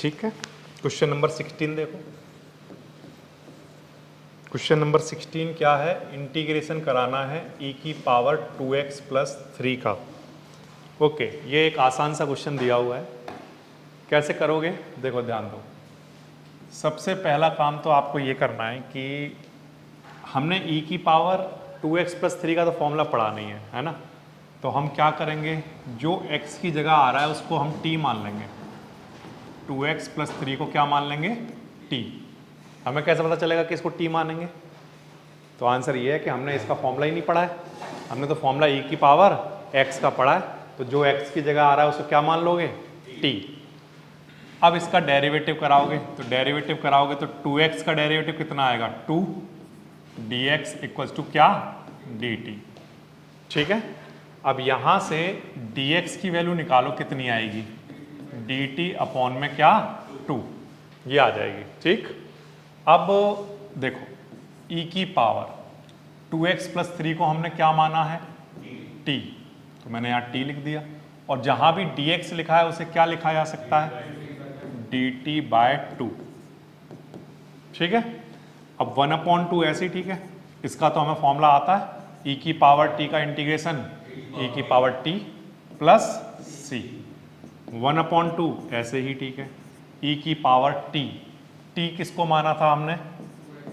ठीक है, question number 16 देखो। क्वेश्चन नंबर 16 क्या है, इंटीग्रेशन कराना है e की पावर 2x प्लस 3 का। ओके, ये एक आसान सा क्वेश्चन दिया हुआ है, कैसे करोगे देखो ध्यान दो। सबसे पहला काम तो आपको ये करना है कि हमने e की पावर 2x प्लस 3 का तो फॉर्मूला पढ़ा नहीं है ना, तो हम क्या करेंगे, जो x की जगह आ रहा है उसको हम t मान लेंगे। 2x प्लस 3 को क्या मान लेंगे, t। हमें कैसे पता चलेगा कि इसको t मानेंगे, तो आंसर ये है कि हमने इसका फॉर्मूला ही नहीं पढ़ा है, हमने तो फॉर्मूला e की पावर x का पढ़ा है, तो जो x की जगह आ रहा है उसको क्या मान लोगे, t। अब इसका डेरिवेटिव कराओगे, तो डेरिवेटिव कराओगे तो 2x का डेरिवेटिव कितना आएगा, 2 dx इक्वल्स टू क्या, dt। ठीक है, अब यहां से dx की वैल्यू निकालो, कितनी आएगी, dt अपॉन में क्या, 2, ये आ जाएगी। ठीक, अब देखो e की पावर 2x प्लस 3 को हमने क्या माना है, t, तो मैंने यहाँ t लिख दिया, और जहां भी dx लिखा है उसे क्या लिखा जा सकता है, dt बाय 2। ठीक है, अब 1/2 ऐसे ही ठीक है, इसका तो हमें फॉर्मूला आता है, e की पावर t का इंटीग्रेशन e की पावर t प्लस c, 1/2 ऐसे ही ठीक है, e की पावर t, t किसको माना था हमने,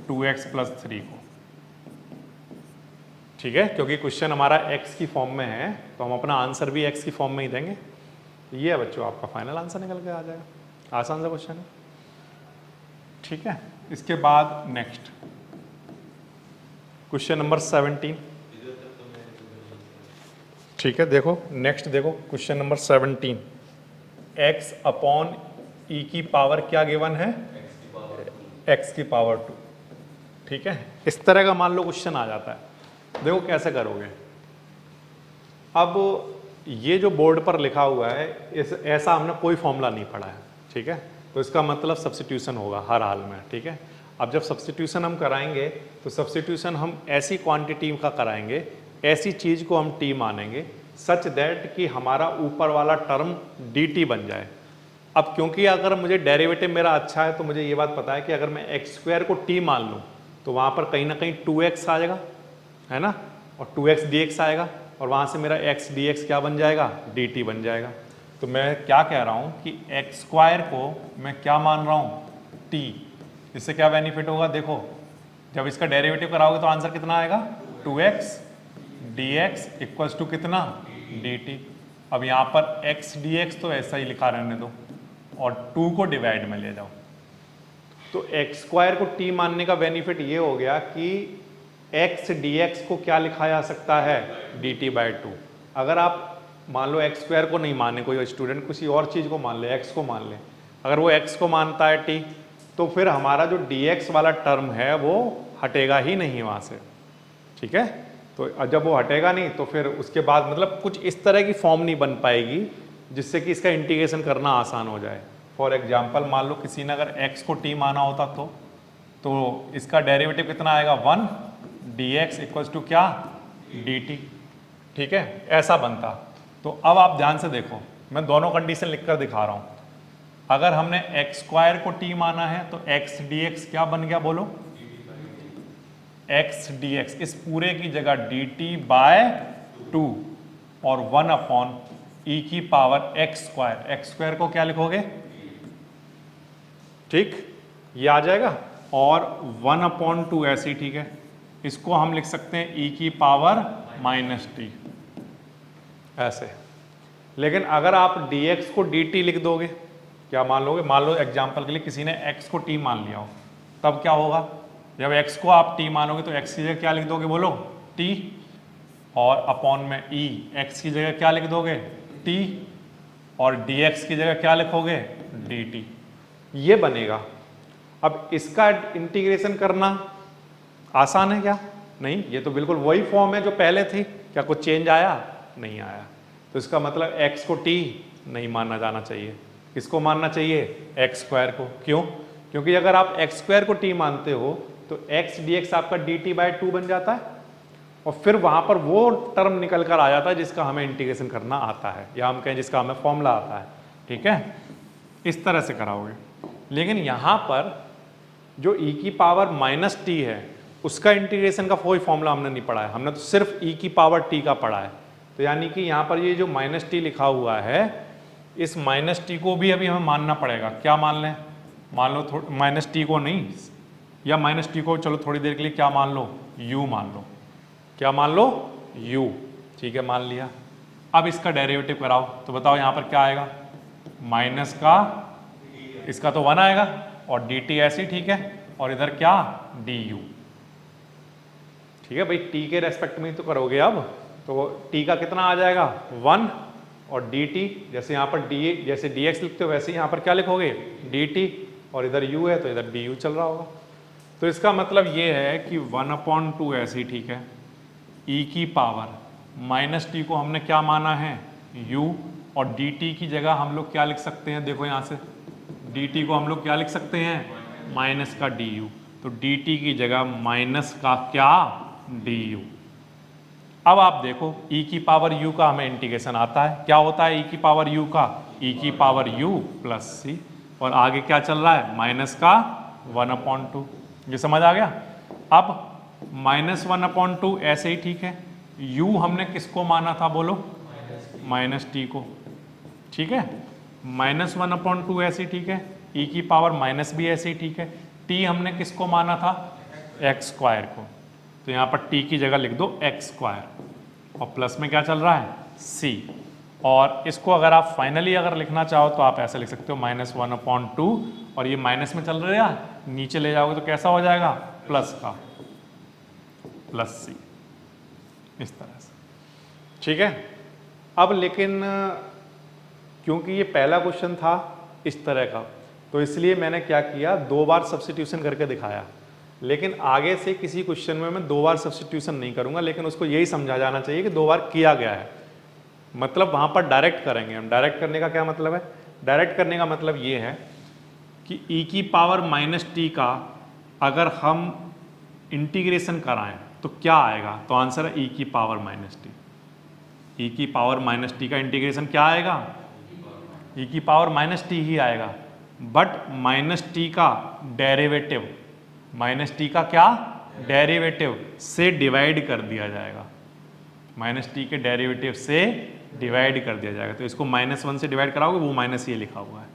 2x प्लस 3 को। ठीक है, क्योंकि क्वेश्चन हमारा x की फॉर्म में है तो हम अपना आंसर भी x की फॉर्म में ही देंगे। ये है बच्चों आपका फाइनल आंसर निकल के आ जाएगा, आसान सा क्वेश्चन है। ठीक है, इसके बाद नेक्स्ट क्वेश्चन नंबर 17। ठीक है, देखो नेक्स्ट देखो question number 17, x upon e की पावर क्या गिवन है, x की पावर 2। ठीक है, इस तरह का मान लो क्वेश्चन आ जाता है, देखो कैसे करोगे। अब ये जो बोर्ड पर लिखा हुआ है ऐसा हमने कोई फॉर्मूला नहीं पढ़ा है, ठीक है, तो इसका मतलब सब्स्टिट्यूशन होगा हर हाल में। ठीक है, अब जब सब्स्टिट्यूशन हम कराएंगे तो सब्स्टिट्यूशन हम ऐसी क्वांटिटी का कराएंगे, ऐसी चीज को हम t मानेंगे, सच दैट कि हमारा ऊपर वाला टर्म dt बन जाए। अब क्योंकि अगर मुझे डेरिवेटिव मेरा अच्छा है तो मुझे ये बात पता है कि अगर मैं x² को t मान लूँ तो वहाँ पर कहीं ना कहीं 2x आ जाएगा, है ना, और 2x dx आएगा, और वहाँ से मेरा x dx क्या बन जाएगा, dt बन जाएगा। तो मैं क्या कह रहा हूँ कि x² को मैं क्या मान रहा हूँ, t। इससे क्या बेनिफिट होगा, देखो जब इसका डेरिवेटिव कराओगे तो आंसर कितना आएगा, 2x dx इक्वल्स टू कितना, dt। अब यहाँ पर x dx तो ऐसा ही लिखा रहने दो, और 2 को डिवाइड में ले जाओ, तो x² को t मानने का बेनिफिट ये हो गया कि x dx को क्या लिखा जा सकता है, dt बाय 2। अगर आप मान लो x² को नहीं माने, कोई स्टूडेंट किसी और चीज को मान ले, x को मान ले, अगर वो x को मानता है t, तो फिर हमारा जो dx वाला टर्म है वो हटेगा ही नहीं वहां से। ठीक है, तो जब वो हटेगा नहीं तो फिर उसके बाद मतलब कुछ इस तरह की फॉर्म नहीं बन पाएगी जिससे कि इसका इंटीग्रेशन करना आसान हो जाए। फॉर एग्जाम्पल मान लो किसी ने अगर x को t माना होता तो इसका डेरिवेटिव कितना आएगा, 1 dx इक्वल्स टू क्या, dt। ठीक है, ऐसा बनता। तो अब आप ध्यान से देखो, मैं दोनों कंडीशन लिखकर दिखा रहा हूं। अगर हमने x² को t माना है तो x dx क्या बन गया, बोलो, x dx इस पूरे की जगह dt बाय 2 और 1 e की पावर x² को क्या लिखोगे, ठीक, ये आ जाएगा, और 1/2 ऐसे ही। ठीक है, इसको हम लिख सकते हैं e की पावर -t ऐसे। लेकिन अगर आप dx को dt लिख दोगे, क्या मान लोगे, मान लो एग्जांपल के लिए किसी ने x को t मान लिया हो, तब क्या होगा, जब x को आप t मानोगे तो x की जगह क्या लिख दोगे, बोलो, t, और अपॉन में e, x की जगह क्या लिख दोगे, t, और dx की जगह क्या लिखोगे, dt। ये बनेगा। अब इसका इंटीग्रेशन करना आसान है क्या, नहीं, ये तो बिल्कुल वही फॉर्म है जो पहले थी, क्या कुछ चेंज आया, नहीं आया। तो इसका मतलब x को t नहीं माना जाना चाहिए, किसको मानना चाहिए, x² को। क्यों, क्योंकि अगर आप x² को t मानते हो तो x dx आपका dt बाय 2 बन जाता है, और फिर वहां पर वो टर्म निकल कर आ जाता है जिसका हमें इंटीग्रेशन करना आता है, या हम कहें जिसका हमें फॉर्मूला आता है। ठीक है, इस तरह से कराओगे। लेकिन यहाँ पर जो e की पावर माइनस टी है उसका इंटीग्रेशन का कोई फॉर्मूला हमने नहीं पढ़ा है, हमने तो सिर्फ e की पावर t का पढ़ा है। तो यानी कि यहाँ पर ये जो माइनस टी लिखा हुआ है, इस माइनस टी को भी अभी हमें मानना पड़ेगा। क्या मान लें? मान लो माइनस टी को नहीं, या माइनस टी को चलो थोड़ी देर के लिए क्या मान लो, u मान लो। क्या मान लो? u। ठीक है, मान लिया। अब इसका डेरिवेटिव कराओ तो बताओ यहाँ पर क्या आएगा? माइनस का इसका तो 1 आएगा और dt ऐसे ही, ठीक है, और इधर क्या? du। ठीक है भाई, t के रेस्पेक्ट में तो करोगे अब, तो t का कितना आ जाएगा? 1 और dt, जैसे यहाँ पर जैसे dx लिखते हो वैसे यहाँ पर क्या लिखोगे? dt, और इधर u है तो इधर du चल रहा होगा। तो इसका मतलब ये है कि 1/2 ऐसे ही, ठीक है, e की पावर माइनस टी को हमने क्या माना है? u, और dt की जगह हम लोग क्या लिख सकते हैं? देखो यहाँ से dt को हम लोग क्या लिख सकते हैं? माइनस का du। तो dt की जगह माइनस का क्या? du। अब आप देखो e की पावर u का हमें इंटीग्रेशन आता है। क्या होता है e की पावर u का? e की पावर u प्लस c, और आगे क्या चल रहा है? माइनस का 1/2। ये समझ आ गया? अब माइनस 1/2 ऐसे ही, ठीक है, u हमने किसको माना था? बोलो, माइनस टी को। ठीक है, माइनस 1/2 ऐसे ही, ठीक है, e की पावर माइनस भी ऐसे ही, ठीक है। t हमने किसको माना था? एक्स स्क्वायर को। तो यहाँ पर t की जगह लिख दो एक्स स्क्वायर, और प्लस में क्या चल रहा है? c। और इसको अगर आप फाइनली अगर लिखना चाहो तो आप ऐसे लिख सकते हो माइनस 1/2, और ये माइनस में चल रहा है, नीचे ले जाओगे तो कैसा हो जाएगा? प्लस का प्लस c, इस तरह से। ठीक है, अब लेकिन क्योंकि ये पहला क्वेश्चन था इस तरह का, तो इसलिए मैंने क्या किया, 2 बार सब्स्टिट्यूशन करके दिखाया। लेकिन आगे से किसी क्वेश्चन में मैं 2 बार सब्स्टिट्यूशन नहीं करूंगा, लेकिन उसको यही समझा जाना चाहिए कि 2 बार किया गया है, मतलब वहां पर डायरेक्ट करेंगे हम। डायरेक्ट करने का क्या मतलब है? डायरेक्ट करने का मतलब ये है कि e की पावर माइनस टी का अगर हम इंटीग्रेशन कराएं तो क्या आएगा? तो आंसर है e की पावर माइनस टी। e की पावर माइनस टी का इंटीग्रेशन क्या आएगा? e की पावर माइनस टी ही आएगा, बट माइनस टी का डेरिवेटिव, माइनस टी का क्या? डेरिवेटिव से डिवाइड कर दिया जाएगा। माइनस टी के डेरिवेटिव से डिवाइड कर दिया जाएगा। तो इसको -1 से डिवाइड कराओगे, वो माइनस ये लिखा हुआ है।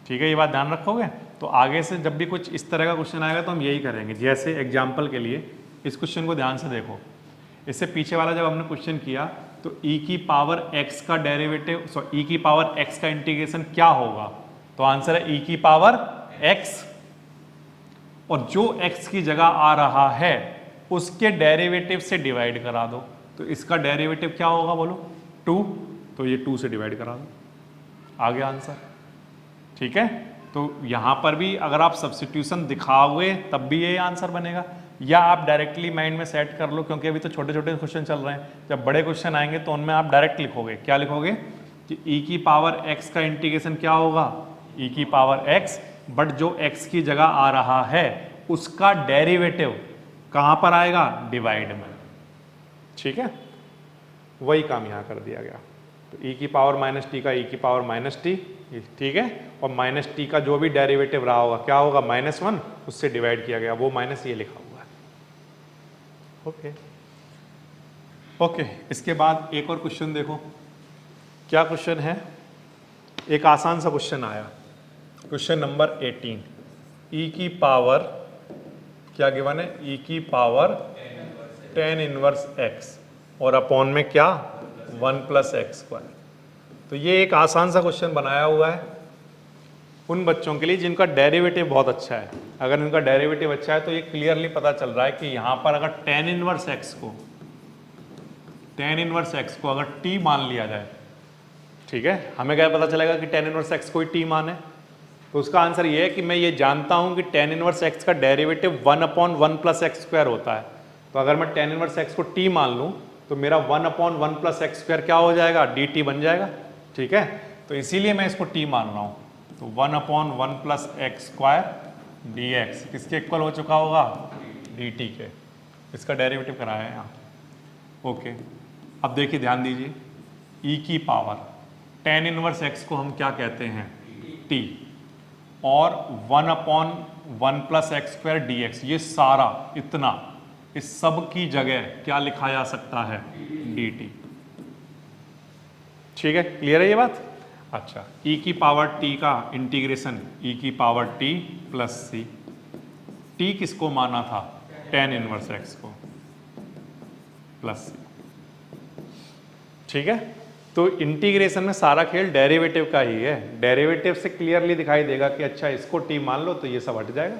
ठीक है, ये बात ध्यान रखोगे। तो आगे से जब भी कुछ इस तरह का क्वेश्चन आएगा तो हम यही करेंगे। जैसे एग्जाम्पल के लिए इस क्वेश्चन को ध्यान से देखो, इससे पीछे वाला जब हमने क्वेश्चन किया तो e की पावर x का डेरिवेटिव, e की पावर x का इंटीग्रेशन क्या होगा? तो आंसर है e की पावर x, और जो x की जगह आ रहा है उसके डेरिवेटिव से डिवाइड करा दो। तो इसका डेरिवेटिव क्या होगा? बोलो, 2। तो ये 2 से डिवाइड करा दो, आ गया आंसर। ठीक है, तो यहाँ पर भी अगर आप सब्स्टिट्यूशन दिखाओगे तब भी ये आंसर बनेगा, या आप डायरेक्टली माइंड में सेट कर लो, क्योंकि अभी तो छोटे छोटे क्वेश्चन चल रहे हैं। जब बड़े क्वेश्चन आएंगे तो उनमें आप डायरेक्ट लिखोगे। क्या लिखोगे? कि e की पावर x का इंटीग्रेशन क्या होगा? e की पावर x, बट जो x की जगह आ रहा है उसका डेरिवेटिव कहाँ पर आएगा? डिवाइड में। ठीक है, वही काम यहाँ कर दिया गया। तो e की पावर माइनस टी का e की पावर माइनस टी, ठीक है, और माइनस टी का जो भी डेरिवेटिव रहा होगा क्या होगा? -1, उससे डिवाइड किया गया, वो माइनस ये लिखा हुआ है। ओके ओके, इसके बाद एक और क्वेश्चन देखो। क्या क्वेश्चन है? एक आसान सा क्वेश्चन आया, क्वेश्चन नंबर 18। e की पावर क्या गिवन है? e की पावर tan इनवर्स x, और अपॉन में क्या? 1 + x²। तो ये एक आसान सा क्वेश्चन बनाया हुआ है उन बच्चों के लिए जिनका डेरिवेटिव बहुत अच्छा है। अगर उनका डेरिवेटिव अच्छा है तो ये क्लियरली पता चल रहा है कि यहाँ पर अगर tan इनवर्स x को अगर t मान लिया जाए, ठीक है, हमें क्या पता चलेगा कि tan इनवर्स x को ही t माने? तो उसका आंसर ये है कि मैं ये जानता हूँ कि tan इनवर्स x का डेरिवेटिव 1/1 + x² होता है। तो अगर मैं tan इनवर्स x को t मान लूँ तो मेरा 1/1 + x² क्या हो जाएगा? dt बन जाएगा। ठीक है, तो इसीलिए मैं इसको t मान रहा हूँ। तो 1/1 + x² dx किसके इक्वल हो चुका होगा? dt के। इसका डेरिवेटिव कराया है यहाँ। ओके, अब देखिए, ध्यान दीजिए, e की पावर tan इनवर्स x को हम क्या कहते हैं? टी और 1/1 + x² dx, ये सारा इतना, इस सब की जगह क्या लिखा जा सकता है, dt। ठीक है, क्लियर है ये बात? अच्छा, e की पावर t का इंटीग्रेशन e की पावर t + c, t किसको माना था, tan इनवर्स x को, प्लस c। ठीक है, तो इंटीग्रेशन में सारा खेल डेरिवेटिव का ही है। डेरिवेटिव से क्लियरली दिखाई देगा कि अच्छा इसको टी मान लो तो ये सब हट जाएगा,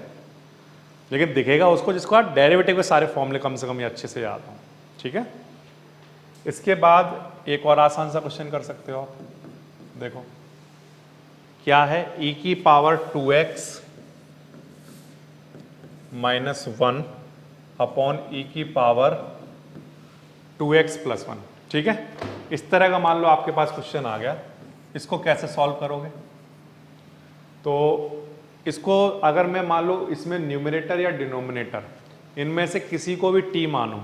लेकिन दिखेगा उसको जिसको आप डेरिवेटिव के सारे फॉर्मूले कम से कम ये अच्छे से याद हों। ठीक है, इसके बाद एक और आसान सा क्वेश्चन कर सकते हो आप। देखो क्या है, e की पावर 2x - 1 अपॉन e की पावर 2x + 1। ठीक है, इस तरह का मान लो आपके पास क्वेश्चन आ गया, इसको कैसे सॉल्व करोगे? तो इसको अगर मैं मान लो इसमें न्यूमरेटर या डिनोमिनेटर इनमें से किसी को भी t मानूं,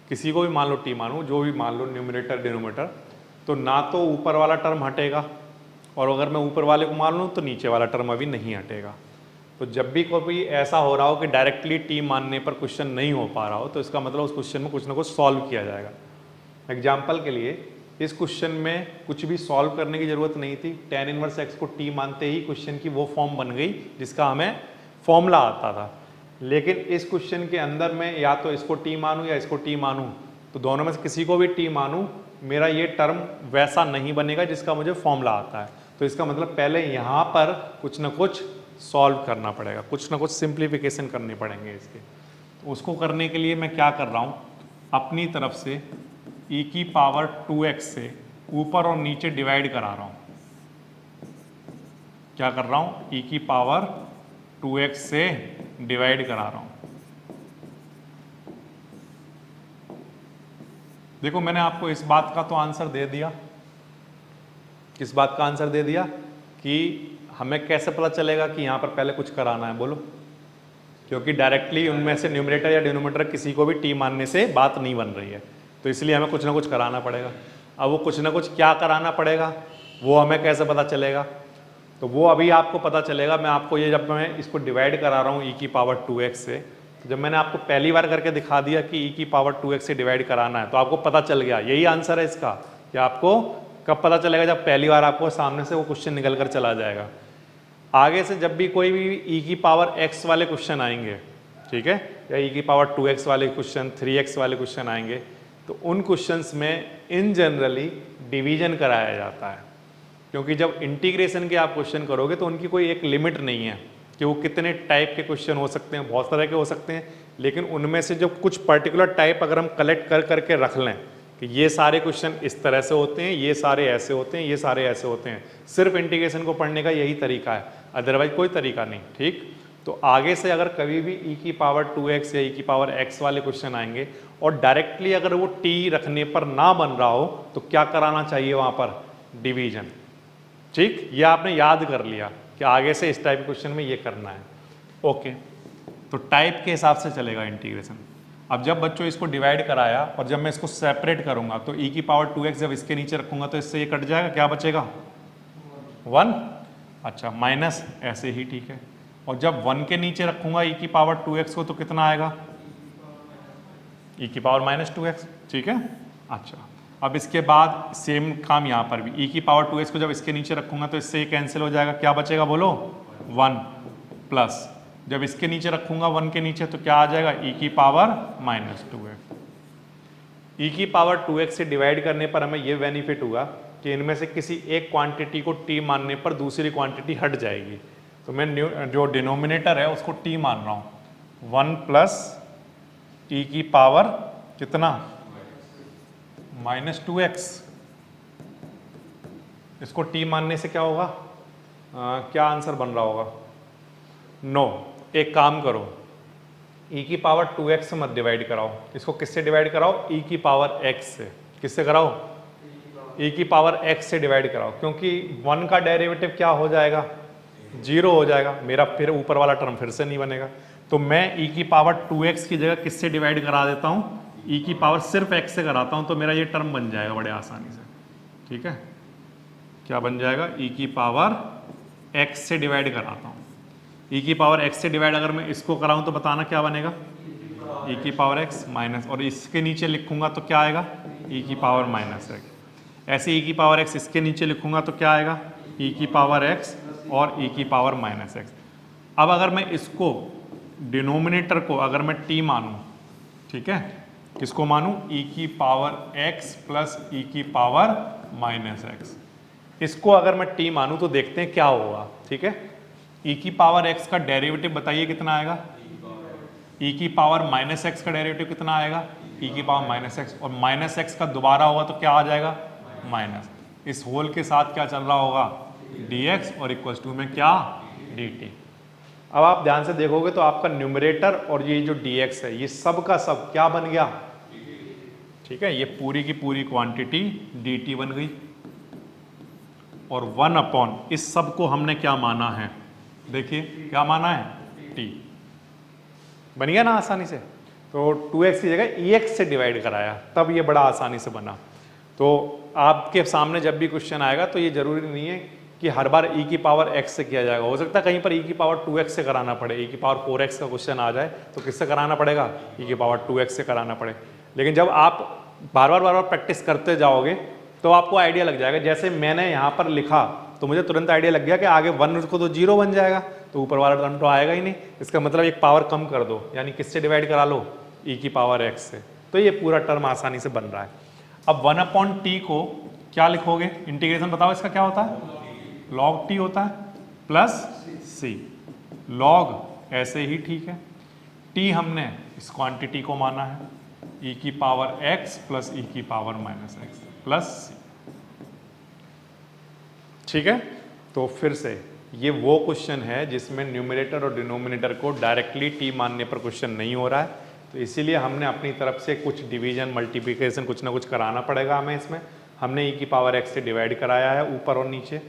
किसी को भी मान लो t मानूं, जो भी मान लो न्यूमरेटर डिनोमिनेटर, तो ना तो ऊपर वाला टर्म हटेगा, और अगर मैं ऊपर वाले को मान लूँ तो नीचे वाला टर्म अभी नहीं हटेगा। तो जब भी कोई ऐसा हो रहा हो कि डायरेक्टली t मानने पर क्वेश्चन नहीं हो पा रहा हो, तो इसका मतलब उस क्वेश्चन में कुछ ना कुछ सॉल्व किया जाएगा। एग्जाम्पल के लिए इस क्वेश्चन में कुछ भी सॉल्व करने की जरूरत नहीं थी, tan इनवर्स x को t मानते ही क्वेश्चन की वो फॉर्म बन गई जिसका हमें फॉर्मूला आता था। लेकिन इस क्वेश्चन के अंदर मैं या तो इसको t मानूं या इसको t मानूं, तो दोनों में से किसी को भी t मानूं, मेरा ये टर्म वैसा नहीं बनेगा जिसका मुझे फॉर्मूला आता है। तो इसका मतलब पहले यहाँ पर कुछ ना कुछ सॉल्व करना पड़ेगा, कुछ ना कुछ सिंप्लीफिकेशन करने पड़ेंगे इसके। तो उसको करने के लिए मैं क्या कर रहा हूँ, अपनी तरफ से e की पावर 2x से ऊपर और नीचे डिवाइड करा रहा हूँ। क्या कर रहा हूँ, e की पावर 2x से डिवाइड करा रहा हूँ। देखो मैंने आपको इस बात का तो आंसर दे दिया, किस बात का आंसर दे दिया कि हमें कैसे पता चलेगा कि यहाँ पर पहले कुछ कराना है, बोलो? क्योंकि डायरेक्टली उनमें से न्यूमरेटर या डिनोमिनेटर किसी को भी t मानने से बात नहीं बन रही है, तो इसलिए हमें कुछ ना कुछ कराना पड़ेगा। अब वो कुछ ना कुछ क्या कराना पड़ेगा वो हमें कैसे पता चलेगा, तो वो अभी आपको पता चलेगा। मैं आपको ये, जब मैं इसको डिवाइड करा रहा हूँ e की पावर 2x से, तो जब मैंने आपको पहली बार करके दिखा दिया कि e की पावर 2x से डिवाइड कराना है, तो आपको पता चल गया। यही आंसर है इसका, कि आपको कब पता चलेगा, जब पहली बार आपको सामने से वो क्वेश्चन निकल कर चला जाएगा। आगे से जब भी कोई भी e की पावर x वाले क्वेश्चन आएंगे, ठीक है, या e की पावर 2x वाले क्वेश्चन, 3x वाले क्वेश्चन आएंगे, तो उन क्वेश्चंस में इन जनरली डिवीजन कराया जाता है। क्योंकि जब इंटीग्रेशन के आप क्वेश्चन करोगे तो उनकी कोई एक लिमिट नहीं है कि वो कितने टाइप के क्वेश्चन हो सकते हैं, बहुत तरह के हो सकते हैं, लेकिन उनमें से जो कुछ पर्टिकुलर टाइप अगर हम कलेक्ट कर करके रख लें कि ये सारे क्वेश्चन इस तरह से होते हैं, ये सारे ऐसे होते हैं, ये सारे ऐसे होते हैं, सिर्फ इंटीग्रेशन को पढ़ने का यही तरीका है, अदरवाइज कोई तरीका नहीं। ठीक, तो आगे से अगर कभी भी e की पावर 2x या e की पावर x वाले क्वेश्चन आएंगे और डायरेक्टली अगर वो t रखने पर ना बन रहा हो, तो क्या कराना चाहिए वहाँ पर, डिवीजन। ठीक, ये आपने याद कर लिया कि आगे से इस टाइप के क्वेश्चन में ये करना है। ओके, तो टाइप के हिसाब से चलेगा इंटीग्रेशन। अब जब बच्चों इसको डिवाइड कराया और जब मैं इसको सेपरेट करूंगा, तो e की पावर 2x जब इसके नीचे रखूंगा तो इससे ये कट जाएगा, क्या बचेगा, 1। अच्छा, माइनस ऐसे ही, ठीक है। और जब 1 के नीचे रखूंगा e की पावर 2x को, तो कितना आएगा, e की पावर -2x, ठीक है। अच्छा, अब इसके बाद सेम काम यहाँ पर भी, e की पावर 2x को जब इसके नीचे रखूंगा तो इससे ये कैंसिल हो जाएगा, क्या बचेगा बोलो, 1 प्लस, जब इसके नीचे रखूंगा 1 के नीचे तो क्या आ जाएगा, e की पावर -2x। e की पावर 2x से डिवाइड करने पर हमें ये बेनिफिट हुआ कि इनमें से किसी एक क्वांटिटी को t मानने पर दूसरी क्वांटिटी हट जाएगी। तो मैं जो डिनोमिनेटर है उसको t मान रहा हूँ, 1 प्लस e की पावर कितना, -2x। इसको t मानने से क्या होगा, क्या आंसर बन रहा होगा, नो। एक काम करो, e की पावर 2x से मत डिवाइड कराओ, इसको किससे डिवाइड कराओ, e की पावर x से। किससे कराओ, e की पावर x से डिवाइड कराओ, क्योंकि 1 का डेरिवेटिव क्या हो जाएगा, 0 हो जाएगा, मेरा फिर ऊपर वाला टर्म फिर से नहीं बनेगा। तो मैं e की पावर 2x की जगह किससे डिवाइड करा देता हूँ, e की पावर सिर्फ x से कराता हूँ, तो मेरा ये टर्म बन जाएगा बड़े आसानी से। ठीक है, क्या बन जाएगा, e की पावर एक्स से डिवाइड कराता हूँ। ई की पावर एक्स से डिवाइड अगर मैं इसको कराऊँ तो बताना क्या बनेगा, ई की पावर एक्स माइनस, और इसके नीचे लिखूंगा तो क्या आएगा, ई की पावर माइनस एक्स। ऐसे ई की पावर एक्स इसके नीचे लिखूंगा तो क्या आएगा, ई की पावर एक्स और ई की पावर माइनस एक्स। अब अगर मैं इसको डिनोमिनेटर को अगर मैं टी मानूं, ठीक है, किसको मानूं, ई की पावर एक्स प्लस ई की पावर माइनस एक्स। इसको अगर मैं टी मानूं तो देखते हैं क्या होगा, ठीक है। ई की पावर एक्स का डेरिवेटिव बताइए कितना आएगा, ई की पावर माइनस एक्स का डेरिवेटिव कितना आएगा, ई की पावर माइनस एक्स, और माइनस एक्स का दोबारा होगा तो क्या आ जाएगा, माइनस। इस होल के साथ क्या चल रहा होगा, dx, और इक्वल्स टू में क्या, dt। अब आप ध्यान से देखोगे तो आपका न्यूमरेटर और ये जो dx है ये सब का सब क्या बन गया, ठीक है, ये पूरी की पूरी क्वांटिटी dt बन गई, और 1 अपॉन इस सब को हमने क्या माना है, देखिए क्या माना है, t। बन गया ना आसानी से। तो 2x की जगह ex से डिवाइड कराया, तब ये बड़ा आसानी से बना। तो आपके सामने जब भी क्वेश्चन आएगा तो ये जरूरी नहीं है कि हर बार e की पावर x से किया जाएगा, हो सकता है कहीं पर e की पावर 2x से कराना पड़े, e की पावर 4x का क्वेश्चन आ जाए तो किससे कराना पड़ेगा, e की पावर 2x से कराना पड़े। लेकिन जब आप बार बार प्रैक्टिस करते जाओगे तो आपको आइडिया लग जाएगा। जैसे मैंने यहाँ पर लिखा तो मुझे तुरंत आइडिया लग गया कि आगे 1 को तो 0 बन जाएगा, तो ऊपर वाला टर्म तो आएगा ही नहीं, इसका मतलब एक पावर कम कर दो, यानी किससे डिवाइड करा लो, e की पावर x से, तो ये पूरा टर्म आसानी से बन रहा है। अब 1 अपॉन टी को क्या लिखोगे, इंटीग्रेशन बताओ इसका क्या होता है, log t होता है प्लस c, log ऐसे ही ठीक है, t हमने इस क्वांटिटी को माना है, e की पावर x प्लस e की power minus x plus c, ठीक है। तो फिर से ये वो क्वेश्चन है जिसमें न्यूमरेटर और डिनोमिनेटर को डायरेक्टली t मानने पर क्वेश्चन नहीं हो रहा है, तो इसीलिए हमने अपनी तरफ से कुछ डिवीजन मल्टीप्लिकेशन कुछ ना कुछ कराना पड़ेगा हमें। इसमें हमने e की पावर x से डिवाइड कराया है ऊपर और नीचे,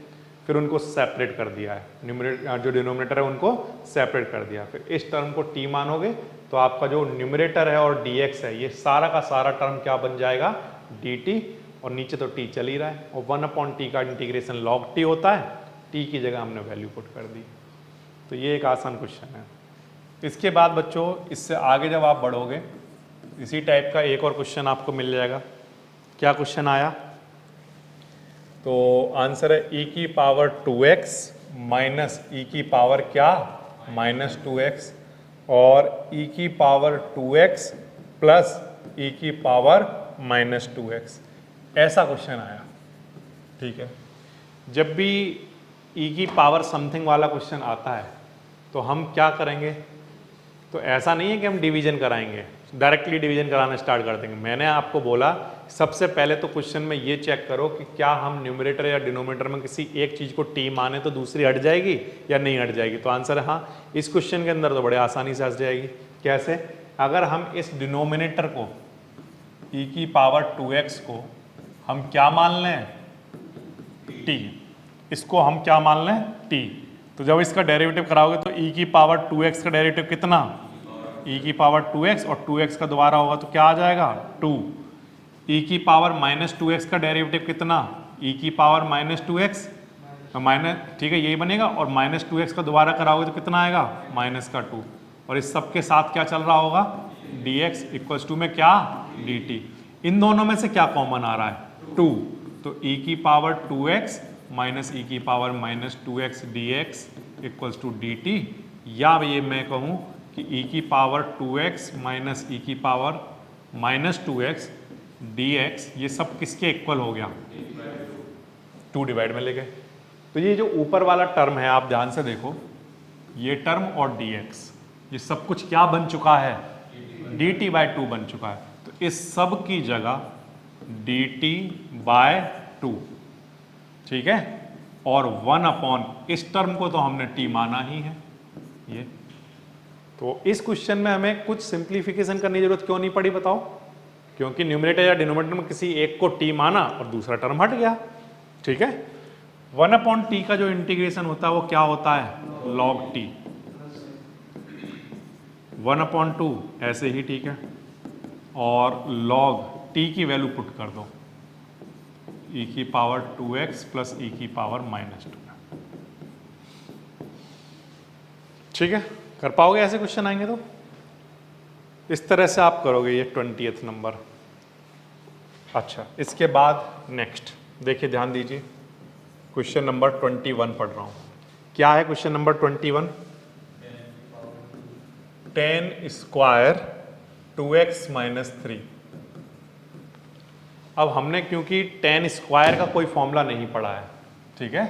फिर उनको सेपरेट कर दिया है, न्यूमरेटर जो डिनोमिनेटर है उनको सेपरेट कर दिया, फिर इस टर्म को t मानोगे तो आपका जो न्यूमरेटर है और dx है ये सारा का सारा टर्म क्या बन जाएगा, dt, और नीचे तो t चल ही रहा है, और 1 अपॉन टी का इंटीग्रेशन log t होता है, t की जगह हमने वैल्यू पुट कर दी। तो ये एक आसान क्वेश्चन है। इसके बाद बच्चों इससे आगे जब आप बढ़ोगे इसी टाइप का एक और क्वेश्चन आपको मिल जाएगा। क्या क्वेश्चन आया, तो आंसर है e की पावर 2x माइनस e की पावर क्या, माइनस 2x, और e की पावर 2x प्लस e की पावर माइनस 2x, ऐसा क्वेश्चन आया, ठीक है। जब भी e की पावर समथिंग वाला क्वेश्चन आता है तो हम क्या करेंगे, तो ऐसा नहीं है कि हम डिवीजन कराएंगे, डायरेक्टली डिवीजन कराना स्टार्ट कर देंगे। मैंने आपको बोला सबसे पहले तो क्वेश्चन में ये चेक करो कि क्या हम न्यूमरेटर या डिनोमिनेटर में किसी एक चीज़ को टी माने तो दूसरी हट जाएगी या नहीं हट जाएगी, तो आंसर है हाँ। इस क्वेश्चन के अंदर तो बड़े आसानी से हट जाएगी। कैसे, अगर हम इस डिनोमिनेटर को e की पावर 2x को हम क्या मान लें, t, इसको हम क्या मान लें, t, तो जब इसका डेरिवेटिव कराओगे तो e की पावर 2x का डेरिवेटिव कितना, e की पावर 2x, और 2x का दोबारा होगा तो क्या आ जाएगा 2, e की पावर माइनस 2x का डेरिवेटिव कितना, e की पावर माइनस 2x, माइनस, ठीक है यही बनेगा, और माइनस 2x का दोबारा कराओगे तो कितना आएगा, माइनस का 2, और इस सब के साथ क्या चल रहा होगा, dx इक्वल्स टू में क्या, dt। इन दोनों में से क्या कॉमन आ रहा है, 2, तो e की पावर 2x माइनस e की power minus 2x dx equals to dt, या ये मैं कहूँ कि e की पावर 2x माइनस e की पावर माइनस 2x dx ये सब किसके इक्वल हो गया, 2 डिवाइड में ले गए। तो ये जो ऊपर वाला टर्म है आप ध्यान से देखो, ये टर्म और dx ये सब कुछ क्या बन चुका है, dt बाय 2 बन चुका है, तो इस सब की जगह dt बाय 2, ठीक है, और 1 अपॉन इस टर्म को तो हमने t माना ही है ये। तो इस क्वेश्चन में हमें कुछ सिंप्लीफिकेशन करने की जरूरत क्यों नहीं पड़ी बताओ, क्योंकि न्यूमरेटर या डिनोमिनेटर में किसी एक को t माना और दूसरा टर्म हट गया, ठीक है। 1 अपॉन टी का जो इंटीग्रेशन होता है वो क्या होता है, log t, 1 अपॉन 2 ऐसे ही, ठीक है, और log t की वैल्यू पुट कर दो, e की पावर 2x प्लस e की पावर माइनस 2, ठीक है, कर पाओगे ऐसे क्वेश्चन आएंगे तो इस तरह से आप करोगे ये 20th नंबर। अच्छा, इसके बाद नेक्स्ट देखिए, ध्यान दीजिए, क्वेश्चन नंबर 21 पढ़ रहा हूं। क्या है question number 21? tan square 2x minus 3। अब हमने क्योंकि tan स्क्वायर का कोई फॉर्मूला नहीं पढ़ा है, ठीक है,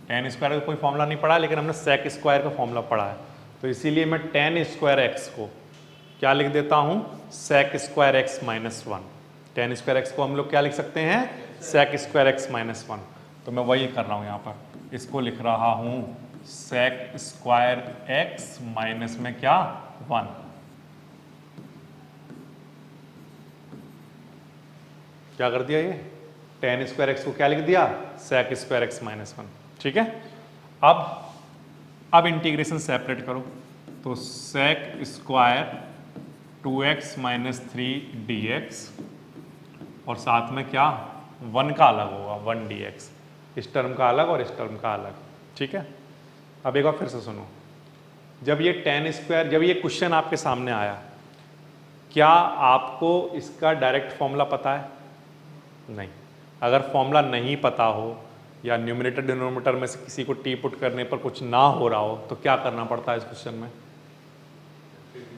tan स्क्वायर का कोई फॉर्मूला नहीं पढ़ा, लेकिन हमने sec स्क्वायर का फॉर्मूला पढ़ा है, तो इसीलिए मैं tan स्क्वायर x को क्या लिख देता हूं, sec square x minus 1। tan square x को हम लोग क्या लिख सकते हैं, sec स्क्वायर x माइनस 1। तो मैं वही कर रहा हूं, यहां पर इसको लिख रहा हूं sec स्क्वायर x माइनस में क्या 1। क्या कर दिया ये, tan स्क्वायर x को क्या लिख दिया, sec स्क्वायर x माइनस 1। ठीक है, अब इंटीग्रेशन सेपरेट करो, तो sec square 2x minus 3 dx और साथ में क्या 1 का अलग होगा 1 dx, इस टर्म का अलग और इस टर्म का अलग। ठीक है, अब एक बार फिर से सुनो, जब ये tan स्क्वायर, जब ये क्वेश्चन आपके सामने आया, क्या आपको इसका डायरेक्ट फॉर्मूला पता है? नहीं। अगर फॉर्मूला नहीं पता हो या न्यूमरेटर डिनोमिनेटर में से किसी को टी पुट करने पर कुछ ना हो रहा हो, तो क्या करना पड़ता है इस क्वेश्चन में,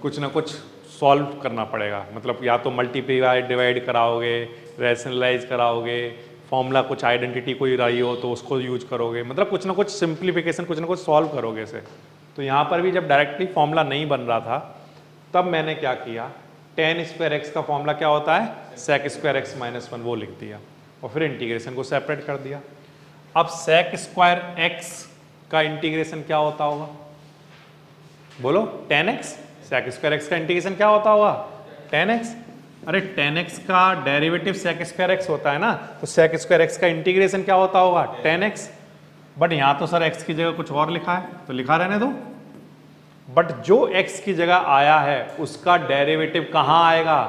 कुछ ना कुछ सॉल्व करना पड़ेगा। मतलब या तो मल्टीप्लाई डिवाइड कराओगे, रैशनलाइज कराओगे, फॉर्मूला कुछ आइडेंटिटी कोई रही हो तो उसको यूज करोगे, मतलब कुछ ना कुछ सिंप्लीफिकेशन, कुछ ना कुछ सॉल्व करोगे इसे। तो यहाँ पर भी जब डायरेक्टली फॉर्मूला नहीं बन रहा था, तब मैंने क्या किया, tan स्क्वायर एक्स का फॉर्मूला क्या होता है, sec स्क्वायर एक्स माइनस 1, वो लिख दिया और फिर इंटीग्रेशन को सेपरेट कर दिया। अब sec स्क्वायर एक्स का इंटीग्रेशन क्या होता होगा, बोलो, tan x। sec square x का इंटीग्रेशन क्या होता होगा, tan x। अरे tan x का डेरिवेटिव sec स्क्वायर एक्स होता है ना, तो sec स्क्वायर एक्स का इंटीग्रेशन क्या होता होगा, tan x। बट यहाँ तो सर x की जगह कुछ और लिखा है, तो लिखा रहने दो। बट जो x की जगह आया है उसका डेरिवेटिव कहाँ आएगा,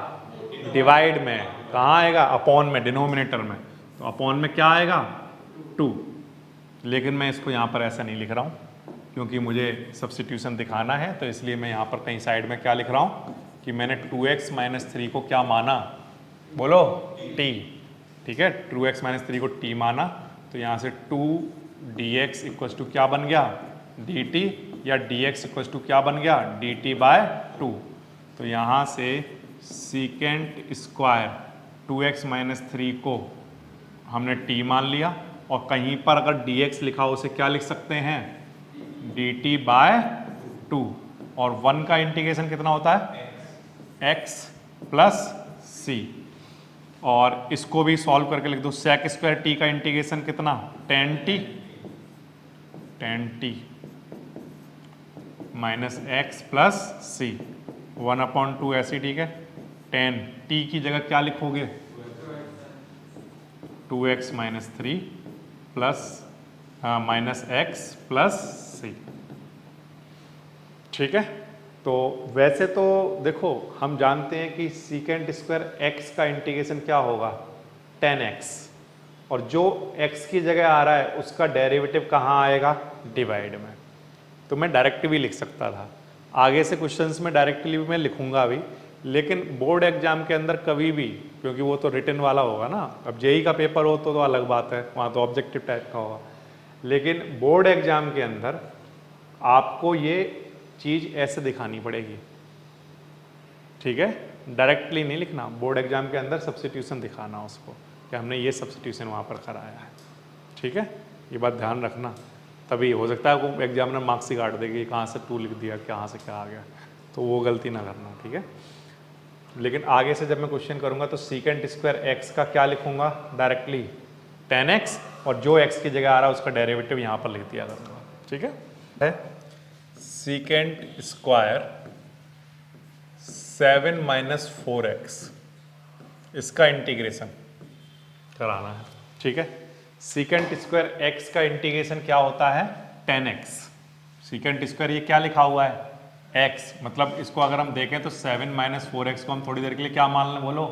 डिवाइड में। कहाँ आएगा, अपॉन में, डिनोमिनेटर में। तो अपॉन में क्या आएगा 2। लेकिन मैं इसको यहाँ पर ऐसा नहीं लिख रहा हूँ क्योंकि मुझे सब्स्टिट्यूशन दिखाना है, तो इसलिए मैं यहाँ पर कहीं साइड में क्या लिख रहा हूँ कि मैंने 2x माइनस 3 को क्या माना, बोलो t। ठीक है, 2x माइनस 3 को t माना, तो यहाँ से 2 dx इक्वल्स टू क्या बन गया, dt, या dx इक्वल्स टू क्या बन गया, dt बाय 2। तो यहाँ से सीकेंट स्क्वायर 2x माइनस 3 को हमने t मान लिया, और कहीं पर अगर dx लिखा हो उसे क्या लिख सकते हैं, dt बाय 2। और 1 का इंटीग्रेशन कितना होता है, x प्लस c। और इसको भी सॉल्व करके लिख दो, sec स्क्वायर t का इंटीग्रेशन कितना, tan t minus x plus C, 1/2 ऐसी। ठीक है, tan t की जगह क्या लिखोगे, 2x minus 3 plus minus x plus C. ठीक है, तो वैसे तो देखो हम जानते हैं कि सीकेंट स्क्वायर x का इंटीग्रेशन क्या होगा, tan x, और जो x की जगह आ रहा है उसका डेरिवेटिव कहाँ आएगा, डिवाइड में। तो मैं डायरेक्ट भी लिख सकता था, आगे से क्वेश्चंस में डायरेक्टली भी मैं लिखूंगा भी, लेकिन बोर्ड एग्जाम के अंदर कभी भी, क्योंकि वो तो रिटन वाला होगा ना, अब जेई का पेपर हो तो अलग बात है, वहाँ तो ऑब्जेक्टिव टाइप का होगा, लेकिन बोर्ड एग्जाम के अंदर आपको ये चीज़ ऐसे दिखानी पड़ेगी। ठीक है, डायरेक्टली नहीं लिखना, बोर्ड एग्जाम के अंदर सब्स्टिट्यूशन दिखाना उसको कि हमने ये सब्स्टिट्यूशन वहाँ पर कराया है। ठीक है, ये बात ध्यान रखना, तभी हो सकता है वो एग्जामिनर मार्क्स ही काट देगी, कहाँ से 2 लिख दिया, कहाँ से क्या आ गया, तो वो गलती ना करना। ठीक है, लेकिन आगे से जब मैं क्वेश्चन करूँगा तो सीकेंट स्क्वायर एक्स का क्या लिखूंगा, डायरेक्टली tan x, और जो x की जगह आ रहा है उसका डेरिवेटिव यहाँ पर लिख दिया करूँगा। ठीक है, सीकेंट स्क्वायर 7 माइनस 4x, इसका इंटीग्रेशन कराना है। ठीक है, सीकेंट स्क्वायर x का इंटीग्रेशन क्या होता है, tan x। सीकेंट स्क्वायर ये क्या लिखा हुआ है, x, मतलब इसको अगर हम देखें तो 7 माइनस 4x को हम थोड़ी देर के लिए क्या मान लें, बोलो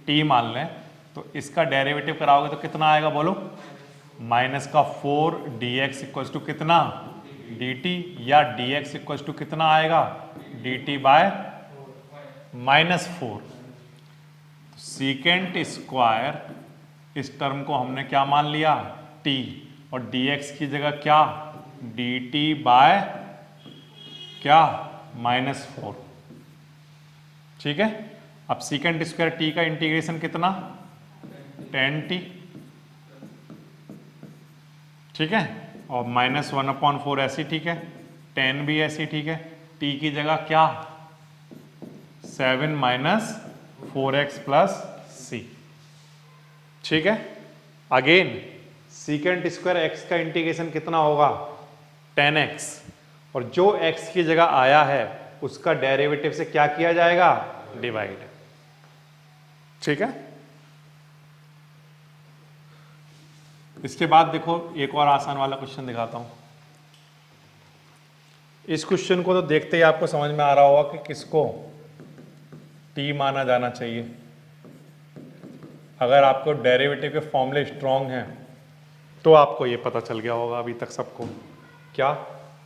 t मान लें, तो इसका डेरिवेटिव कराओगे तो कितना आएगा, बोलो माइनस का 4 dx इक्वल्स टू कितना dt या dx इक्वल टू कितना आएगा, dt बाय -4। सीकेंट स्क्वायर, इस टर्म को हमने क्या मान लिया, t, और dx की जगह क्या, dt बाय क्या, -4। ठीक है। अब सीकेंट स्क्वायर t का इंटीग्रेशन कितना, tan t, ठीक है, और -1/4 ऐसी, ठीक है, tan भी ऐसी, ठीक है, t की जगह क्या, 7 - 4x + c। ठीक है। अगेन सीकेंट स्क्वायर x का इंटीग्रेशन कितना होगा, tan x, और जो x की जगह आया है उसका डेरिवेटिव से क्या किया जाएगा, डिवाइड। ठीक है। इसके बाद देखो एक और आसान वाला क्वेश्चन दिखाता हूं। इस क्वेश्चन को तो देखते ही आपको समझ में आ रहा होगा कि किसको t माना जाना चाहिए। अगर आपको डेरिवेटिव के फॉर्मूले स्ट्रांग हैं तो आपको ये पता चल गया होगा अभी तक सबको, क्या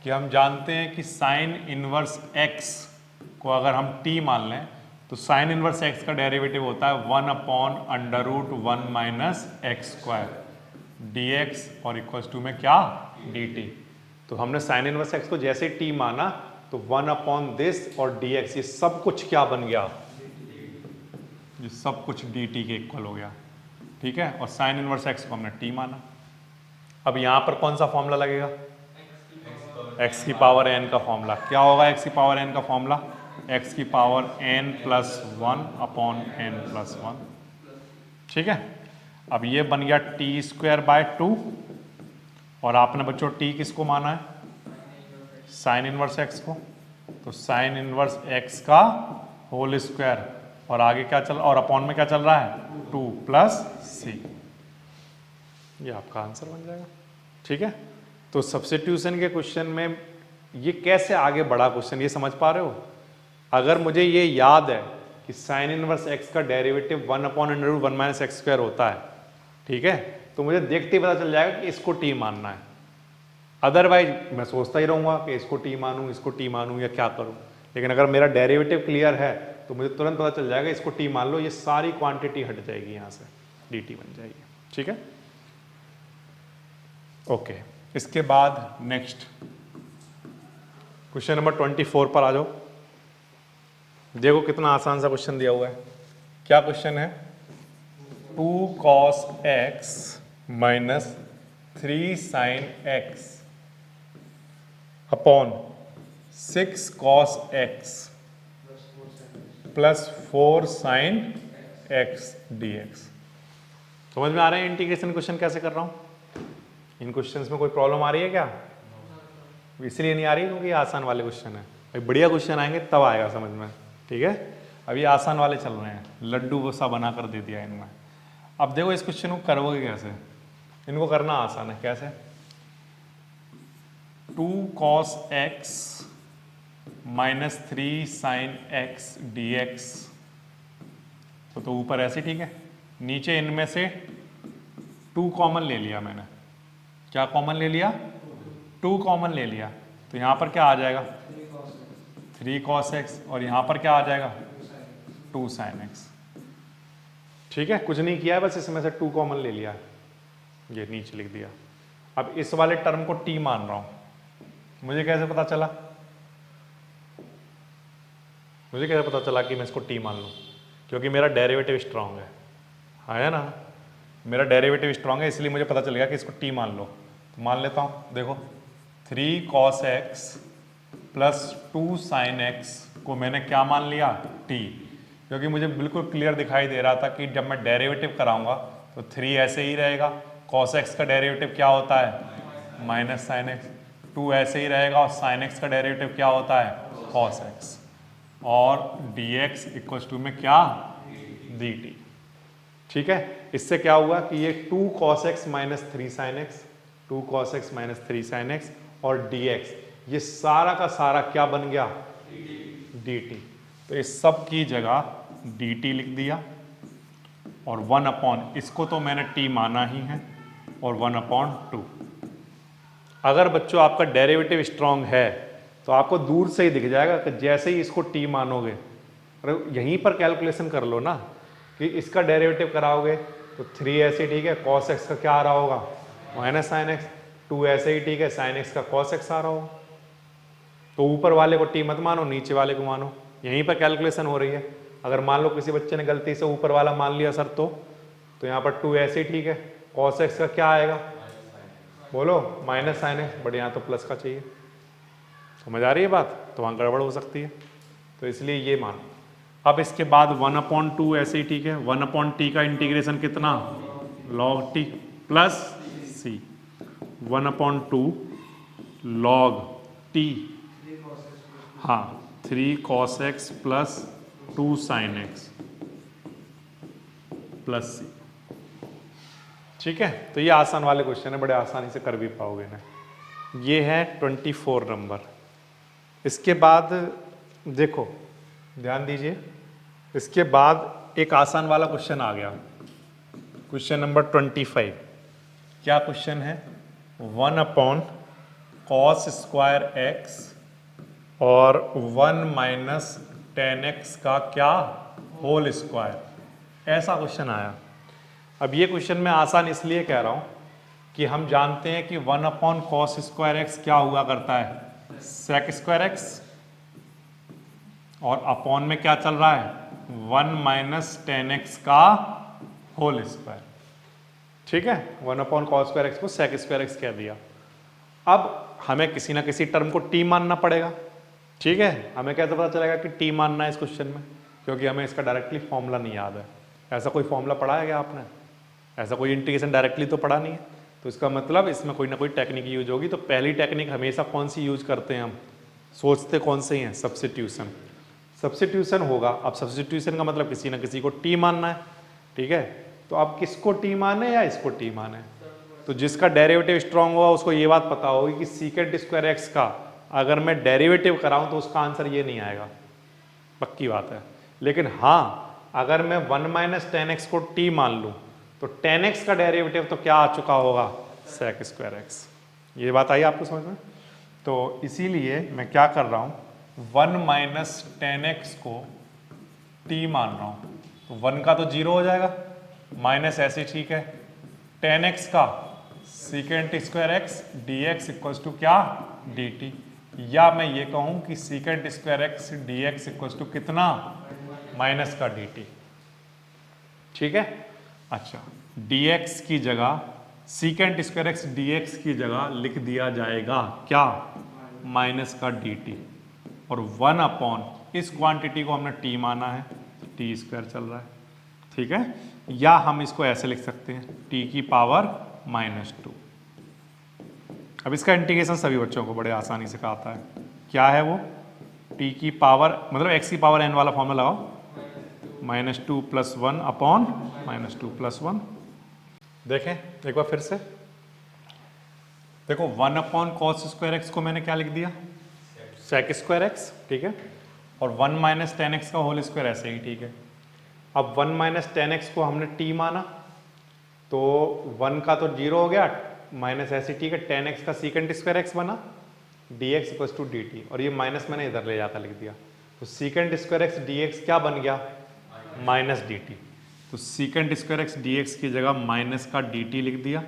कि हम जानते हैं कि साइन इनवर्स x को अगर हम t मान लें तो साइन इनवर्स x का डेरिवेटिव होता है 1/√1 - x² dx और इक्वल्स टू में क्या, dt। तो हमने साइन इनवर्स x को जैसे t माना तो 1/this और dx, ये सब कुछ क्या बन गया, ये सब कुछ dt के इक्वल हो गया। ठीक है। और साइन इनवर्स x को हमने t माना। अब यहां पर कौन सा फॉर्मूला लगेगा, x की पावर n का फॉर्मूला। क्या होगा x की पावर n का फॉर्मूला, x की पावर n + 1/n+1। ठीक है। अब ये बन गया t²/2, और आपने बच्चों t किसको माना है, साइन इनवर्स x को, तो साइन इनवर्स x का होल स्क्वायर, और आगे क्या चल, और अपॉन में क्या चल रहा है, 2 + c। ये आपका आंसर बन जाएगा। ठीक है। तो सब्स्टिट्यूशन के क्वेश्चन में ये कैसे आगे बढ़ा क्वेश्चन, ये समझ पा रहे हो। अगर मुझे ये याद है कि साइन इनवर्स x का डेरिवेटिव 1/√1 - x² होता है, ठीक है, तो मुझे देखते ही पता चल जाएगा कि इसको t मानना है। अदरवाइज मैं सोचता ही रहूंगा कि इसको t मानूं, इसको t मानूं, या क्या करूं। लेकिन अगर मेरा डेरिवेटिव क्लियर है तो मुझे तुरंत पता चल जाएगा इसको t मान लो, ये सारी क्वांटिटी हट जाएगी यहां से, dt बन जाएगी। ठीक है। ओके। इसके बाद नेक्स्ट क्वेश्चन नंबर 24 पर आ जाओ। देखो कितना आसान सा क्वेश्चन दिया हुआ है। क्या क्वेश्चन है, 2 cos x - 3 sin x upon 6 cos x + 4 sin x dx। समझ में आ रहा है इंटीग्रेशन क्वेश्चन कैसे कर रहा हूं। इन क्वेश्चंस में कोई प्रॉब्लम आ रही है क्या, इसलिए नहीं आ रही क्योंकि आसान वाले क्वेश्चन है। भाई बढ़िया क्वेश्चन आएंगे तब आएगा समझ में। ठीक है। अभी आसान वाले चल रहे हैं, लड्डू सा बना कर दे दिया इनमें। अब देखो इस क्वेश्चन को करोगे कैसे, इनको करना आसान है। कैसे, 2 cos x - 3 sin x dx, तो ऊपर ऐसे, ठीक है, नीचे इनमें से 2 कॉमन ले लिया मैंने। क्या कॉमन ले लिया, 2 कॉमन ले लिया, तो यहां पर क्या आ जाएगा, 3 cos x, और यहां पर क्या आ जाएगा, 2 sin x। ठीक है, कुछ नहीं किया है, बस इसमें से 2 कॉमन ले लिया, ये नीचे लिख दिया। अब इस वाले टर्म को t मान रहा हूं। मुझे कैसे पता चला, मुझे कैसे पता चला कि मैं इसको t मान लूं, क्योंकि मेरा डेरिवेटिव स्ट्रांग है ना, मेरा डेरिवेटिव स्ट्रांग है, इसलिए मुझे पता चल गया कि इसको t मान लो। तो मान लेता हूं, देखो 3 cos x + 2 sin x को मैंने क्या मान लिया, t, क्योंकि मुझे बिल्कुल क्लियर दिखाई दे रहा था कि जब मैं डेरिवेटिव कराऊंगा तो 3 ऐसे ही रहेगा, cos x का डेरिवेटिव क्या होता है, -sin x, 2 ऐसे ही रहेगा, और sin x का डेरिवेटिव क्या होता है, cos x, और dx = में क्या, dt। ठीक है। इससे क्या हुआ कि ये 2 cos x - 3 sin x, 2 cos x - 3 sin x और dx, ये सारा का सारा क्या बन गया, dt। तो इस सब की जगह dt लिख दिया, और 1/, इसको तो मैंने t माना ही है, और 1/2। अगर बच्चों आपका डेरिवेटिव स्ट्रांग है तो आपको दूर से ही दिख जाएगा कि जैसे ही इसको टी मानोगे, अरे यहीं पर कैलकुलेशन कर लो ना कि इसका डेरिवेटिव कराओगे तो 3 ऐसे ठीक है, कॉस एक्स का क्या आ रहा होगा माइनस साइन एक्स, 2 ऐसे ही ठीक है, साइन एक्स का कॉस एक्स आ रहा होगा। तो ऊपर वाले को टी मत मानो, नीचे वाले को मानो, यहीं पर कैलकुलेशन हो रही है। अगर मान लो किसी बच्चे ने गलती से ऊपर वाला मान लिया सर तो यहाँ पर 2 ऐसे ही ठीक है, कॉस एक्स का क्या आएगा बोलो माइनस साइन एक्स, बट यहाँ तो प्लस का चाहिए। समझ आ रही है बात? तो वहाँ गड़बड़ हो सकती है, तो इसलिए ये मानो। अब इसके बाद 1/2 ऐसे ही ठीक है, 1/t का इंटीग्रेशन कितना log t plus C, 1/2 log t, हाँ 3 cos x plus 2 sin x plus C. ठीक है, तो ये आसान वाले क्वेश्चन है, बड़े आसानी से कर भी पाओगे ना। ये है 24 नंबर। इसके बाद देखो ध्यान दीजिए, इसके बाद एक आसान वाला क्वेश्चन आ गया, क्वेश्चन नंबर 25। क्या क्वेश्चन है? 1/cos स्क्वायर x और 1 - tan x का क्या होल स्क्वायर, ऐसा क्वेश्चन आया। अब ये क्वेश्चन मैं आसान इसलिए कह रहा हूं कि हम जानते हैं कि 1/cos स्क्वायर x क्या हुआ करता है sec स्क्वायर x, और अपॉन में क्या चल रहा है 1 - tan x का होल स्क्वायर। ठीक है, 1/cos स्क्वायर x को sec स्क्वायर x कह दिया। अब हमें किसी ना किसी टर्म को t मानना पड़ेगा। ठीक है, हमें कैसे पता चलेगा कि t मानना है इस क्वेश्चन में, क्योंकि हमें इसका डायरेक्टली फॉर्मूला नहीं याद है। ऐसा कोई फॉर्मूला पढ़ा है क्या आपने? ऐसा कोई इंटीग्रेशन डायरेक्टली तो पढ़ा नहीं है, तो इसका मतलब इसमें कोई ना कोई टेक्निक यूज होगी। तो पहली टेक्निक हमेशा कौन सी यूज करते हैं हम, सोचते कौन से ही हैं, सब्स्टिट्यूशन। सब्स्टिट्यूशन होगा। अब सब्स्टिट्यूशन का मतलब किसी ना किसी को t मानना है। ठीक है, तो अब किसको t माने या इसको t माने? तो जिसका डेरिवेटिव स्ट्रांग होगा उसको ये बात पता होगी कि सीकेंट स्क्वायर x का अगर मैं डेरिवेटिव कराऊं तो उसका आंसर ये नहीं आएगा, पक्की बात है। लेकिन हाँ, अगर मैं 1 - tan x को t मान लूं तो tan x का डेरिवेटिव तो क्या आ चुका होगा sec स्क्वायर x। ये बात आई आपको समझ में? तो इसीलिए मैं क्या कर रहा हूं, 1 - tan x को t मान रहा हूं, तो 1 का तो 0 हो जाएगा, माइनस ऐसे ठीक है, tan x का secant square x dx equals to क्या dt, या मैं ये कहूं कि secant square x dx equals to कितना माइनस का dt। ठीक है, अच्छा dx की जगह सीकेंट स्क्वायर x dx की जगह लिख दिया जाएगा क्या माइनस का dt, और 1/ इस क्वांटिटी को हमने t माना है, t स्क्वायर चल रहा है। ठीक है, या हम इसको ऐसे लिख सकते हैं t की पावर -2। अब इसका इंटीग्रेशन सभी बच्चों को बड़े आसानी से आता है। क्या है वो? t की पावर मतलब x की पावर n वाला फॉर्मूला लगाओ, -2 + 1/- 2 + 1। देखें एक बार फिर से, देखो 1/cos स्क्वायर x को मैंने क्या लिख दिया sec स्क्वायर x। ठीक है, और 1 - tan x का होल स्क्वायर ऐसे ही ठीक है। अब 1 - tan x को हमने t माना तो 1 का तो 0 हो गया, माइनस ऐसे ठीक है, tan x का सीकेंट स्क्वायर x बना dx इक्वल्स टू dt, और ये माइनस मैंने इधर ले जाकर लिख दिया, तो सीकेंट स्क्वायर x dx क्या बन गया -dt। तो सीकेंट स्क्वायर x dx की जगह माइनस का dt लिख दिया,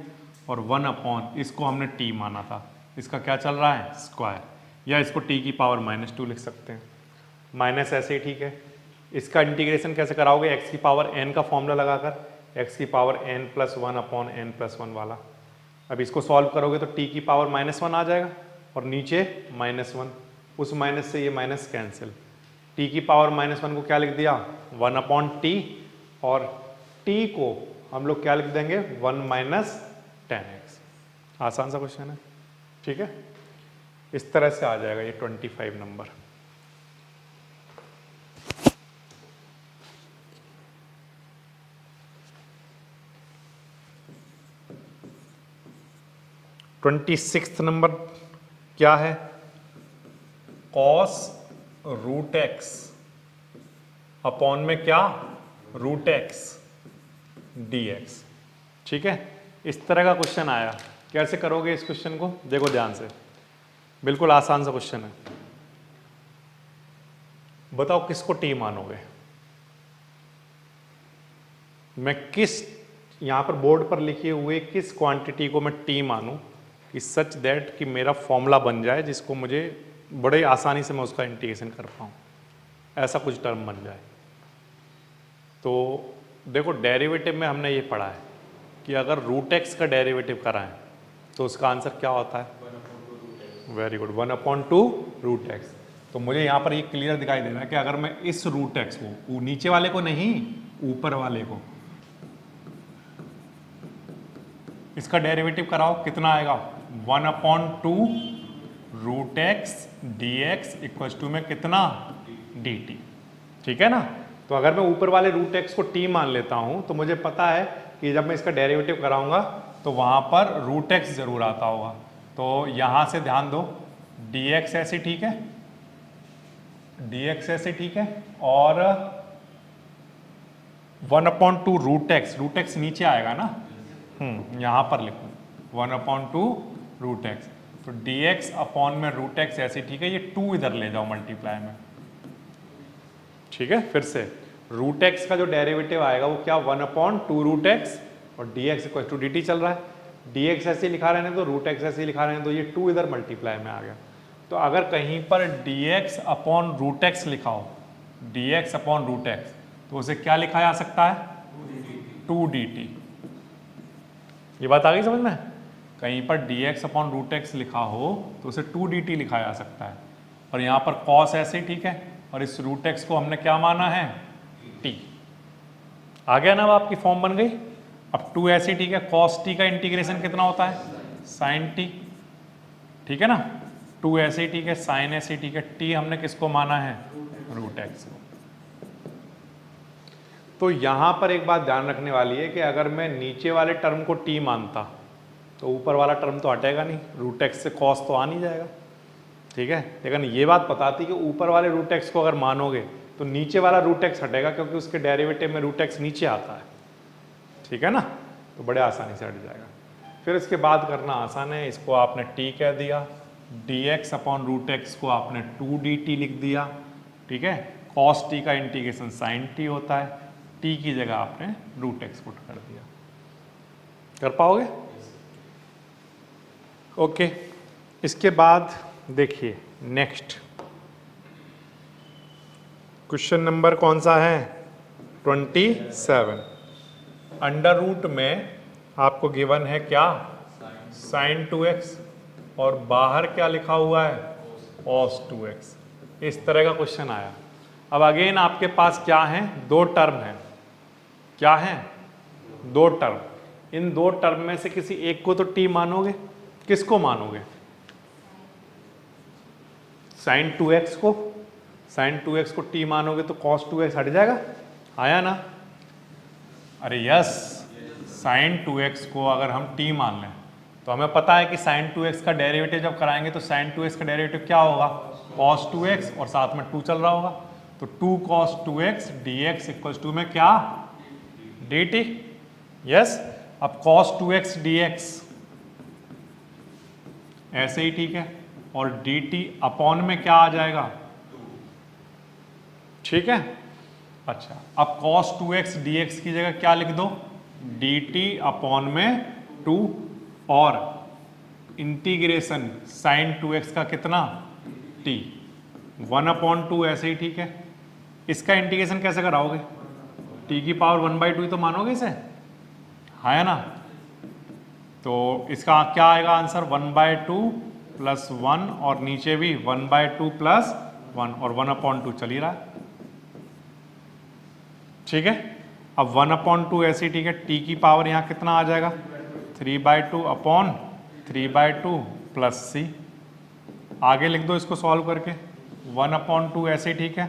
और 1/ इसको हमने t माना था, इसका क्या चल रहा है स्क्वायर, या इसको t की पावर -2 लिख सकते हैं, माइनस ऐसे ही ठीक है। इसका इंटीग्रेशन कैसे कराओगे, x की पावर n का फॉर्मूला लगाकर, x की पावर n + 1/n + 1 वाला। अब इसको सॉल्व करोगे तो t की पावर -1 आ जाएगा, और नीचे -1, उस माइनस से ये माइनस कैंसिल, t की पावर -1 को क्या लिख दिया 1/t, और t को हम लोग क्या लिख देंगे 1 - tan x। आसान सा क्वेश्चन है। ठीक है, इस तरह से आ जाएगा ये 25 नंबर। ट्वेंटी 26 नंबर क्या है, cos √x अपॉन में क्या √x dx। ठीक है, इस तरह का क्वेश्चन आया कैसे करोगे इस क्वेश्चन को? देखो ध्यान से, बिल्कुल आसान सा क्वेश्चन है। बताओ किसको टी मानोगे? मैं किस, यहां पर बोर्ड पर लिखे हुए किस क्वांटिटी को मैं टी मानूं कि सच दैट कि मेरा फॉर्मूला बन जाए जिसको मुझे बड़े आसानी से मैं उसका इंटीग्रेशन कर पाऊं, ऐसा कुछ टर्म बन जाए। तो देखो डेरिवेटिव में हमने ये पढ़ा है कि अगर रूट एक्स का डेरिवेटिव कराएं तो उसका आंसर क्या होता है? Very good, 1/2 root x. तो मुझे यहाँ पर ये क्लियर दिखाई दे रहा है कि अगर मैं इस रूट एक्स को, नीचे वाले को नहीं, ऊपर वाले को, इसका डेरिवेटिव कराओ, कितना आएगा? 1/2 root x d x equal to में कितना? D t. ठीक है ना? तो अगर मैं ऊपर वाले रूट एक्स को टी मान लेता हूं तो मुझे पता है कि जब मैं इसका डेरिवेटिव कराऊंगा तो वहां पर रूट एक्स जरूर आता होगा। तो यहां से ध्यान दो, डी एक्स ऐसे ठीक है, डी एक्स ऐसे ठीक है, और 1/2 रूट एक्स नीचे आएगा ना, यहां पर लिखो 1/2 रूट एक्स। तो डी एक्स अपॉन में रूट एक्स ऐसे ठीक है, ये 2 इधर ले जाओ मल्टीप्लाई में। ठीक है, फिर से रूट एक्स का जो डेरिवेटिव आएगा वो क्या? 1/2 रूट एक्स, और d x equal to d t चल रहा है, डी एक्स ऐसे लिखा रहने दो, रूट एक्स ऐसे लिखा रहने दो, ये 2 इधर मल्टीप्लाई में आ गया। तो अगर कहीं पर d x upon root x लिखा हो, d x upon root x, तो उसे क्या लिखा जा सकता है? 2 डी टी। ये बात आ गई समझ में? कहीं पर d x upon root x लिखा हो तो उसे 2 डी टी लिखा जा सकता है, और यहाँ पर कॉस ऐसे ठीक है, और इस रूट एक्स को हमने क्या माना है? टी। आ गया ना? अब आपकी फॉर्म बन गई। अब 2 ऐसे ठीक है, कॉस टी का इंटीग्रेशन कितना होता है? Sine t. ठीक है ना? 2 ऐसे ठीक है, साइन ऐसे ठीक है, टी हमने किसको माना है? रूट एक्स को। तो यहां पर एक बात ध्यान रखने वाली है कि अगर मैं नीचे वाले टर्म को टी मानता तो ऊपर वाला टर्म तो हटेगा नहीं, रूट एक्स से कॉस तो आ नहीं जाएगा। ठीक है, लेकिन ये बात बताती कि ऊपर वाले रूट एक्स को अगर मानोगे तो नीचे वाला रूट एक्स हटेगा, क्योंकि उसके डेरिवेटिव में रूट एक्स नीचे आता है। ठीक है ना? तो बड़े आसानी से हट जाएगा। फिर इसके बाद करना आसान है, इसको आपने टी कह दिया, d x upon root x को आपने 2 डी टी लिख दिया। ठीक है, कॉस टी का इंटीग्रेशन साइन टी होता है, टी की जगह आपने रूट एक्स पुट कर दिया। कर पाओगे? ओके, इसके बाद देखिए नेक्स्ट क्वेश्चन नंबर कौन सा है? 27। अंडर रूट में आपको गिवन है क्या? साइन 2x, और बाहर क्या लिखा हुआ है? Cos 2x। इस तरह का क्वेश्चन आया। अब अगेन आपके पास क्या है? 2 टर्म है। क्या है? 2 टर्म। इन 2 टर्म में से किसी एक को तो टी मानोगे। किसको मानोगे? साइन 2x को। साइन 2x को टी मानोगे तो कॉस 2x हट जाएगा। आया ना? अरे यस, साइन 2x को अगर हम टी मान लें तो हमें पता है कि साइन 2x का डेरिवेटिव जब कराएंगे तो साइन 2x का डेरिवेटिव क्या होगा? कॉस 2x, और साथ में 2 चल रहा होगा, तो 2 cos 2x dx equal to में क्या? dt। यस, अब cos 2x dx ऐसे ही ठीक है, और dt अपॉन में क्या आ जाएगा? ठीक है। अच्छा, अब cos 2x dx की जगह क्या लिख दो? dt अपॉन में 2, और इंटीग्रेशन साइन 2x का कितना? t। 1/2 ऐसे ही ठीक है। इसका इंटीग्रेशन कैसे कराओगे? t की पावर 1/2 तो मानोगे इसे, है ना? तो इसका क्या आएगा आंसर? 1/2 प्लस 1, और नीचे भी 1/2 प्लस 1, और 1/2 चल ही रहा है। ठीक है, अब 1/2 ऐसे ठीक है, t की पावर यहाँ कितना आ जाएगा? 3/2 अपॉन 3/2 प्लस c। आगे लिख दो इसको सॉल्व करके, 1/2 ऐसे ठीक है,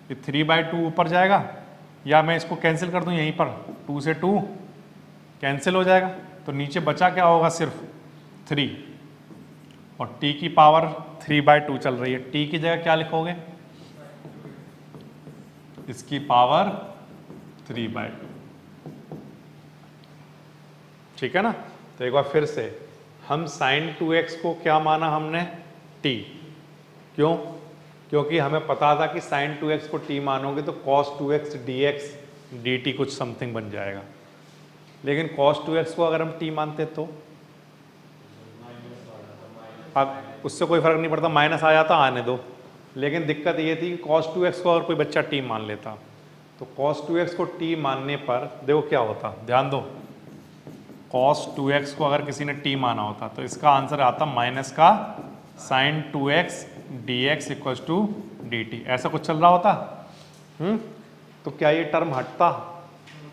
ये 3/2 ऊपर जाएगा, या मैं इसको कैंसिल कर दूं यहीं पर, 2 से 2 कैंसिल हो जाएगा, तो नीचे बचा क्या होगा? सिर्फ 3, और t की पावर 3/2 चल रही है, t की जगह क्या लिखोगे? इसकी पावर 3/2। ठीक है ना? तो एक बार फिर से हम sin 2x को क्या माना हमने, t। क्यों? क्योंकि हमें पता था कि sin 2x को t मानोगे तो cos 2x dx dt कुछ समथिंग बन जाएगा, लेकिन cos 2x को अगर हम t मानते तो अब उससे कोई फर्क नहीं पड़ता, माइनस आ जाता, आने दो। लेकिन दिक्कत ये थी कि cos 2x को अगर कोई बच्चा t मान लेता तो cos 2x को t मानने पर देखो क्या होता, ध्यान दो, cos 2x को अगर किसी ने t माना होता तो इसका आंसर आता माइनस का sin 2x dx equals to dt, ऐसा कुछ चल रहा होता। तो क्या ये टर्म हटता?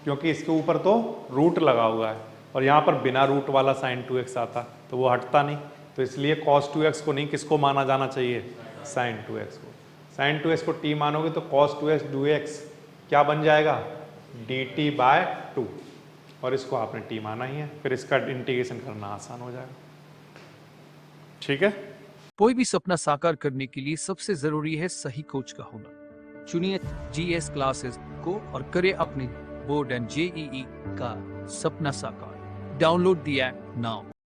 क्योंकि इसके ऊपर तो रूट लगा हुआ है और यहाँ पर बिना रूट वाला sin 2x आता, तो वो हटता नहीं। तो इसलिए cos 2x को नहीं, किसको माना जाना चाहिए, sin 2x को। sin 2x को t मानोगे तो cos 2x dx क्या बन जाएगा, dt बाय 2, और इसको आपने t माना ही है, फिर इसका इंटीग्रेशन करना आसान हो जाएगा। ठीक है। कोई भी सपना साकार करने के लिए सबसे जरूरी है सही कोच का होना। चुनिए GS क्लासेस को और करें अपने बोर्ड एंड JEE का सपना साकार। Download the app now.